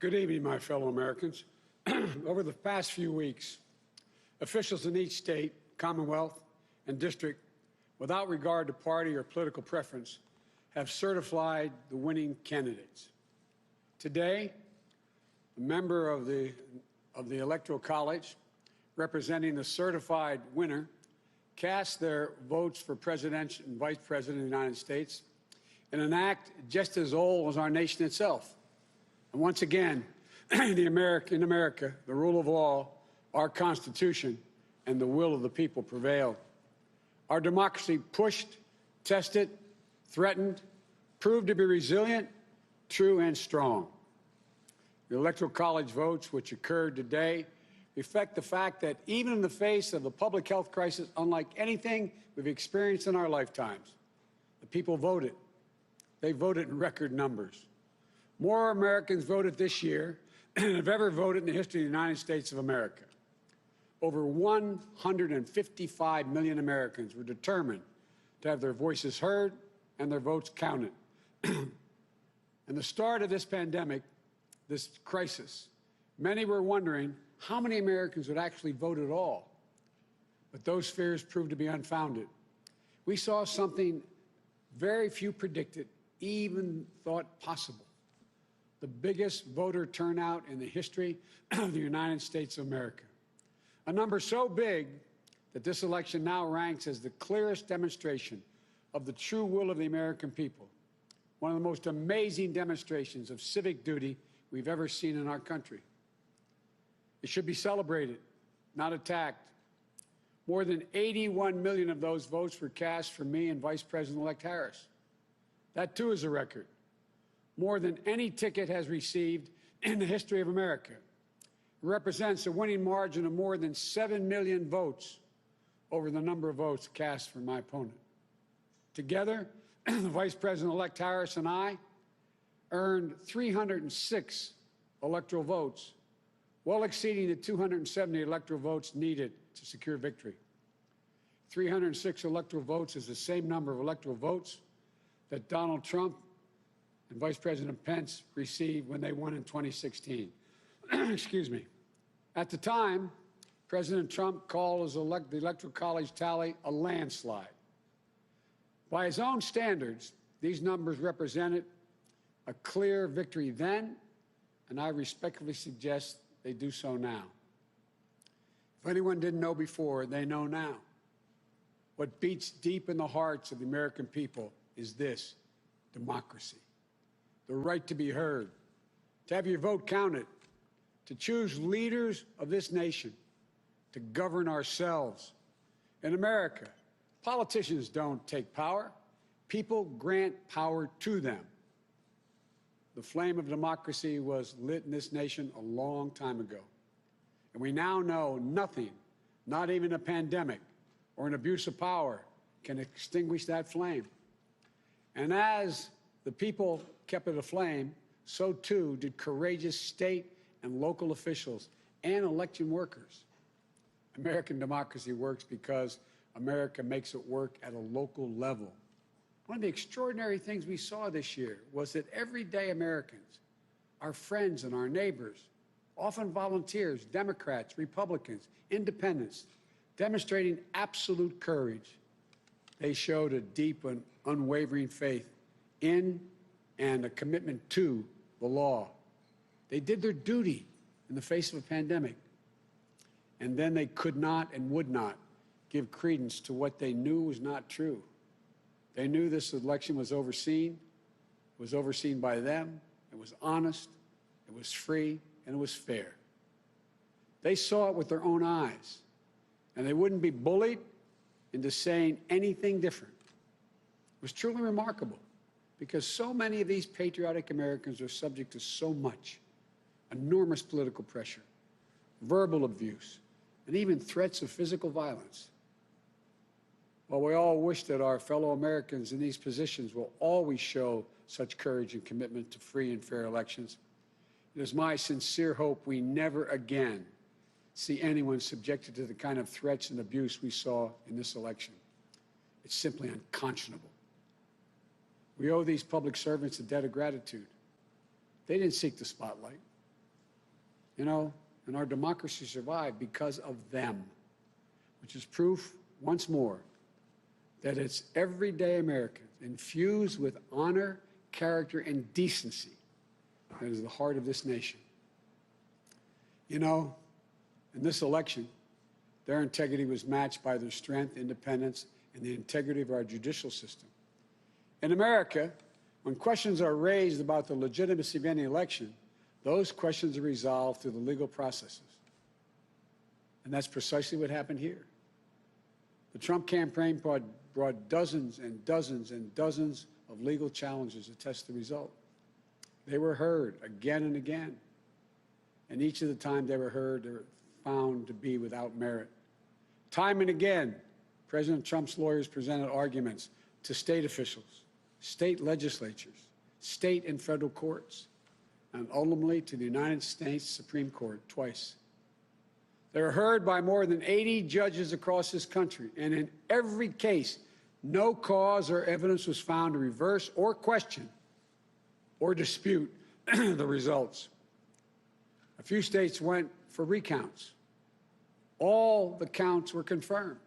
Good evening, my fellow Americans. Over the past few weeks, officials in each state, commonwealth, and district, without regard to party or political preference, have certified the winning candidates. Today, a member of the Electoral College, representing the certified winner, cast their votes for President and Vice President of the United States in an act just as old as our nation itself. And once again, in America, the rule of law, our Constitution, and the will of the people prevailed. Our democracy pushed, tested, threatened, proved to be resilient, true, and strong. The Electoral College votes, which occurred today, reflect the fact that even in the face of the public health crisis, unlike anything we've experienced in our lifetimes, the people voted. They voted in record numbers. More Americans voted this year than have ever voted in the history of the United States of America. Over 155 million Americans were determined to have their voices heard and their votes counted. In the start of this pandemic, this crisis, many were wondering how many Americans would actually vote at all. But those fears proved to be unfounded. We saw something very few predicted, even thought possible. The biggest voter turnout in the history of the United States of America. A number so big that this election now ranks as the clearest demonstration of the true will of the American people. One of the most amazing demonstrations of civic duty we've ever seen in our country. It should be celebrated, not attacked. More than 81 million of those votes were cast for me and Vice President-elect Harris. That, too, is a record. More than any ticket has received in the history of America. It represents a winning margin of more than 7 million votes over the number of votes cast for my opponent. Together, the Vice President-elect Harris and I earned 306 electoral votes, well exceeding the 270 electoral votes needed to secure victory. 306 electoral votes is the same number of electoral votes that Donald Trump and Vice President Pence received when they won in 2016. Excuse me. At the time, President Trump called the Electoral College tally a landslide. By his own standards, these numbers represented a clear victory then, and I respectfully suggest they do so now. If anyone didn't know before, they know now. What beats deep in the hearts of the American people is this: democracy. The right to be heard, to have your vote counted, to choose leaders of this nation, to govern ourselves. In America, politicians don't take power. People grant power to them. The flame of democracy was lit in this nation a long time ago. And we now know nothing, not even a pandemic or an abuse of power, can extinguish that flame. And as the people kept it aflame, so too did courageous state and local officials and election workers. American democracy works because America makes it work at a local level. One of the extraordinary things we saw this year was that everyday Americans, our friends and our neighbors, often volunteers, Democrats, Republicans, independents, demonstrating absolute courage. They showed a deep and unwavering faith in and a commitment to the law. They did their duty in the face of a pandemic. And then they could not and would not give credence to what they knew was not true. They knew this election was overseen. It was overseen by them. It was honest. It was free. And it was fair. They saw it with their own eyes. And they wouldn't be bullied into saying anything different. It was truly remarkable, because so many of these patriotic Americans are subject to so much enormous political pressure, verbal abuse, and even threats of physical violence. While we all wish that our fellow Americans in these positions will always show such courage and commitment to free and fair elections, it is my sincere hope we never again see anyone subjected to the kind of threats and abuse we saw in this election. It's simply unconscionable. We owe these public servants a debt of gratitude. They didn't seek the spotlight. And our democracy survived because of them, which is proof, once more, that it's everyday Americans infused with honor, character, and decency that is the heart of this nation. In this election, their integrity was matched by their strength, independence, and the integrity of our judicial system. In America, when questions are raised about the legitimacy of any election, those questions are resolved through the legal processes. And that's precisely what happened here. The Trump campaign brought dozens and dozens and dozens of legal challenges to test the result. They were heard again and again. And each of the times they were heard, they were found to be without merit. Time and again, President Trump's lawyers presented arguments to state officials, state legislatures, state and federal courts, and ultimately to the United States Supreme Court twice. They were heard by more than 80 judges across this country, and in every case, no cause or evidence was found to reverse or question or dispute the results. A few states went for recounts. All the counts were confirmed.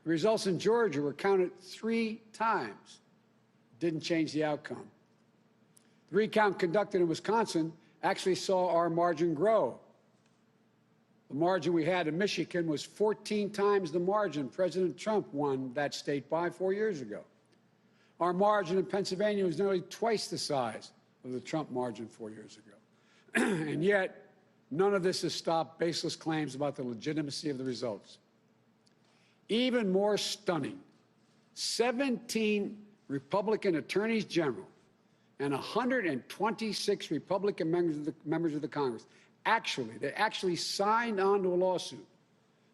The results in Georgia were counted 3 times. Didn't change the outcome. The recount conducted in Wisconsin actually saw our margin grow. The margin we had in Michigan was 14 times the margin President Trump won that state by 4 years ago. Our margin in Pennsylvania was nearly twice the size of the Trump margin 4 years ago. And yet, none of this has stopped baseless claims about the legitimacy of the results. Even more stunning, 17 Republican attorneys general and 126 Republican members of the Congress actually signed on to a lawsuit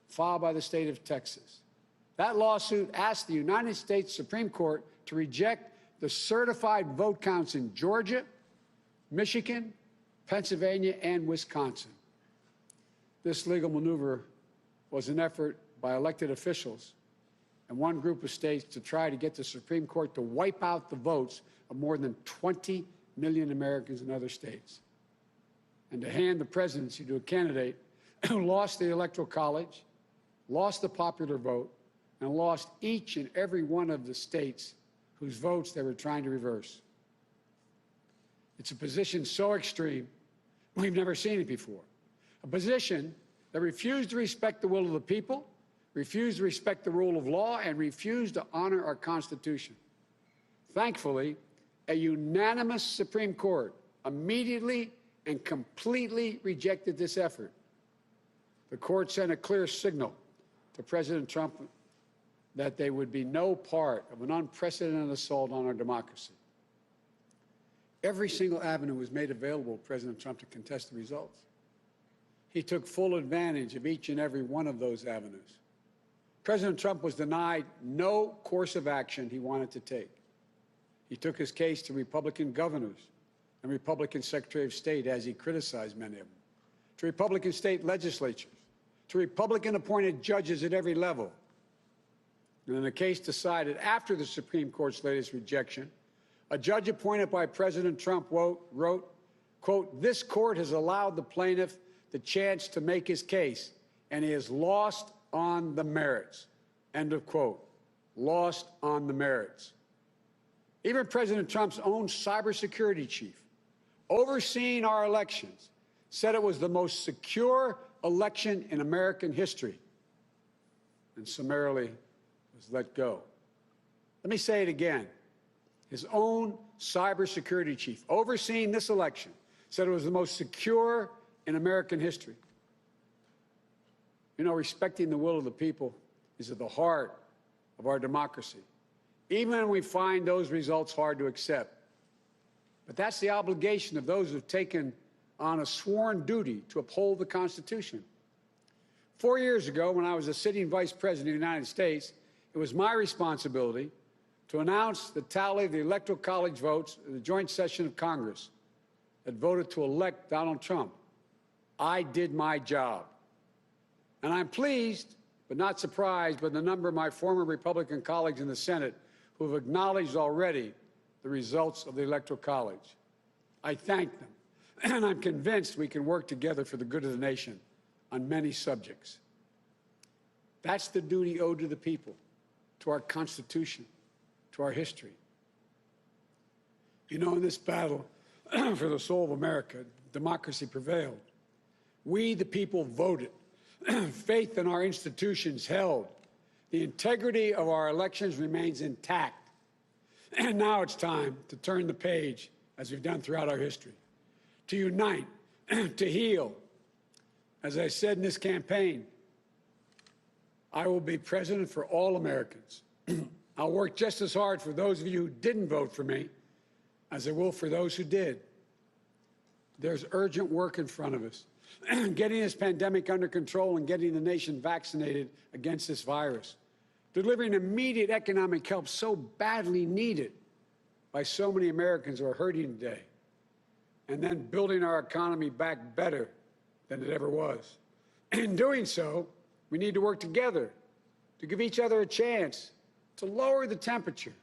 filed by the state of Texas. That lawsuit asked the United States Supreme Court to reject the certified vote counts in Georgia, Michigan, Pennsylvania, and Wisconsin. This legal maneuver was an effort by elected officials and one group of states to try to get the Supreme Court to wipe out the votes of more than 20 million Americans in other states, and to hand the presidency to a candidate who lost the Electoral College, lost the popular vote, and lost each and every one of the states whose votes they were trying to reverse. It's a position so extreme, we've never seen it before. A position that refused to respect the will of the people, refused to respect the rule of law, and refused to honor our Constitution. Thankfully, a unanimous Supreme Court immediately and completely rejected this effort. The court sent a clear signal to President Trump that there would be no part of an unprecedented assault on our democracy. Every single avenue was made available to President Trump to contest the results. He took full advantage of each and every one of those avenues. President Trump was denied no course of action he wanted to take. He took his case to Republican governors and Republican Secretary of State, as he criticized many of them, to Republican state legislatures, to Republican-appointed judges at every level. And in a case decided after the Supreme Court's latest rejection, a judge appointed by President Trump wrote, quote, "This court has allowed the plaintiff the chance to make his case, and he has lost on the merits," end of quote. Lost on the merits. Even President Trump's own cybersecurity chief, overseeing our elections, said it was the most secure election in American history, and summarily was let go. Let me say it again. His own cybersecurity chief, overseeing this election, said it was the most secure in American history. Respecting the will of the people is at the heart of our democracy, even when we find those results hard to accept. But that's the obligation of those who have taken on a sworn duty to uphold the Constitution. 4 years ago, when I was a sitting vice president of the United States, it was my responsibility to announce the tally of the Electoral College votes in the joint session of Congress that voted to elect Donald Trump. I did my job. And I'm pleased, but not surprised, by the number of my former Republican colleagues in the Senate who have acknowledged already the results of the Electoral College. I thank them. And I'm convinced we can work together for the good of the nation on many subjects. That's the duty owed to the people, to our Constitution, to our history. You know, in this battle for the soul of America, democracy prevailed. We, the people, voted. Faith in our institutions held. The integrity of our elections remains intact. And now it's time to turn the page, as we've done throughout our history, to unite, to heal. As I said in this campaign, I will be president for all Americans. I'll work just as hard for those of you who didn't vote for me as I will for those who did. There's urgent work in front of us. Getting this pandemic under control and getting the nation vaccinated against this virus. Delivering immediate economic help so badly needed by so many Americans who are hurting today. And then building our economy back better than it ever was. In doing so, we need to work together to give each other a chance to lower the temperature.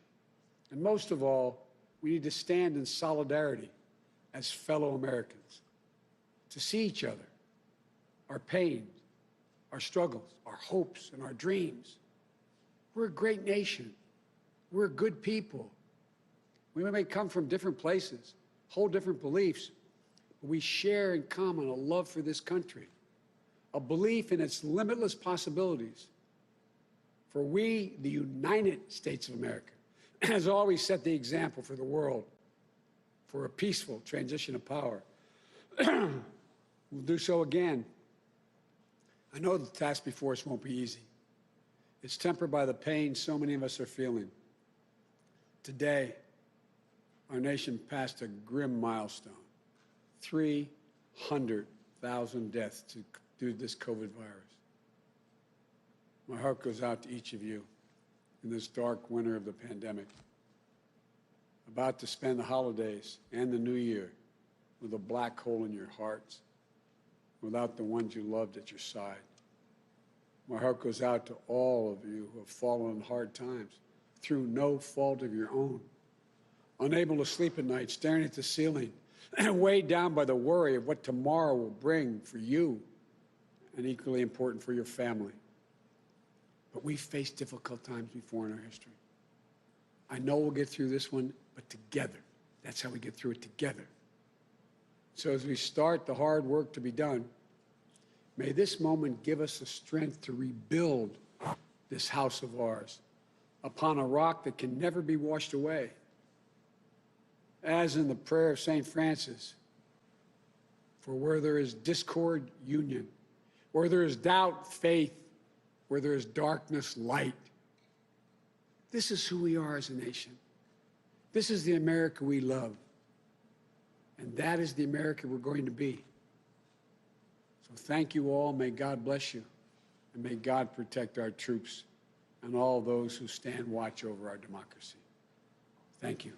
And most of all, we need to stand in solidarity as fellow Americans, to see each other, our pain, our struggles, our hopes, and our dreams. We're a great nation. We're good people. We may come from different places, hold different beliefs, but we share in common a love for this country, a belief in its limitless possibilities. For we, the United States of America, has always set the example for the world for a peaceful transition of power. We'll do so again. I know the task before us won't be easy. It's tempered by the pain so many of us are feeling. Today, our nation passed a grim milestone, 300,000 deaths due to this COVID virus. My heart goes out to each of you in this dark winter of the pandemic, about to spend the holidays and the new year with a black hole in your hearts, without the ones you loved at your side. My heart goes out to all of you who have fallen in hard times through no fault of your own, unable to sleep at night, staring at the ceiling, and weighed down by the worry of what tomorrow will bring for you, and equally important for your family. But we've faced difficult times before in our history. I know we'll get through this one, but together. That's how we get through it, together. So as we start the hard work to be done, may this moment give us the strength to rebuild this house of ours upon a rock that can never be washed away. As in the prayer of St. Francis, for where there is discord, union. Where there is doubt, faith. Where there is darkness, light. This is who we are as a nation. This is the America we love. And that is the America we're going to be. So thank you all. May God bless you. And may God protect our troops and all those who stand watch over our democracy. Thank you.